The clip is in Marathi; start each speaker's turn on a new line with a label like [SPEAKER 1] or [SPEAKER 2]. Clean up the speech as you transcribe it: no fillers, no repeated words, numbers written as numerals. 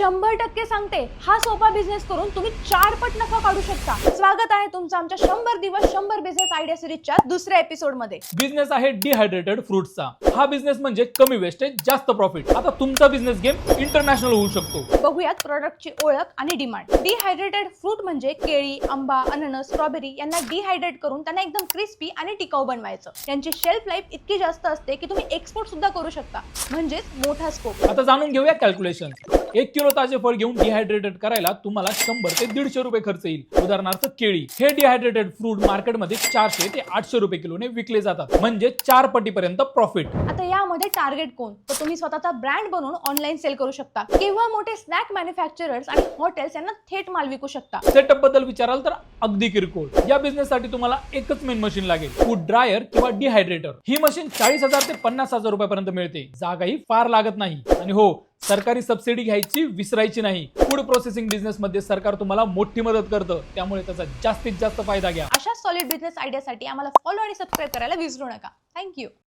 [SPEAKER 1] 100% सांगते, हा सोपा बिझनेस करून तुम्ही 4 पट नफा काढू शकता। स्वागत आहे तुमचं आमच्या 100 दिवस 100 बिझनेस आयडिया सिरीजच्या दुसऱ्या एपिसोड मध्ये।
[SPEAKER 2] बिझनेस आहे डिहायड्रेटेड फ्रूट्सचा। हा बिझनेस म्हणजे कमी वेस्टेज जास्त प्रॉफिट। आता तुमचा बिझनेस गेम इंटरनॅशनल होऊ शकतो।
[SPEAKER 1] बघूयात प्रोडक्टची ओळख आणि डिमांड। डिहायड्रेटेड फ्रूट म्हणजे केळी, आंबा, अननस, स्ट्रॉबेरी यांना डिहायड्रेट करून त्यांना एकदम क्रिस्पी आणि टिकाऊ बनवायचं। यांची शेल्फ लाईफ इतकी जास्त असते की तुम्ही एक्सपोर्ट सुद्धा करू शकता, म्हणजेच मोठा स्कोप।
[SPEAKER 2] आता जाणून घेऊया कॅल्क्युलेशन। 1 किलो ताजे फळ घेऊन डिहायड्रेटेड करायला तुम्हाला 100 ते 150 रुपये खर्च येईल। उदाहरणार्थ केळी, हे डिहायड्रेटेड फ्रूट मार्केटमध्ये 400 ते 800 रुपये किलोने विकले जातात, म्हणजे 4 पटीपर्यंत प्रॉफिट।
[SPEAKER 1] आता यामध्ये टार्गेट कोण? तर तुम्ही स्वतःचा ब्रँड बनवून ऑनलाईन सेल करू शकता किंवा मोठे स्नॅक मॅन्युफॅक्चरर्स आणि हॉटेल्स यांना थेट माल विकू शकता।
[SPEAKER 2] सेटअप बद्दल विचाराल तर अगदी किरकोळ। या बिझनेस साठी तुम्हाला एकच मेन मशीन लागेल, फूड ड्रायर किंवा डिहायड्रेटर। ही मशीन 40,000 ते 50,000 रुपयापर्यंत मिळते। जागाही फार लागत नाही। आणि हो, सरकारी सबसिडी घ्यायची विसरायची नाही। फूड प्रोसेसिंग बिझनेस मध्ये सरकार तुम्हाला मोठी मदत करतं, त्यामुळे त्याचा जास्तीत जास्त फायदा घ्या।
[SPEAKER 1] अशा सॉलिड बिझनेस आयडियासाठी आम्हाला फॉलो आणि सबस्क्राईब करायला विसरू नका। थँक्यू।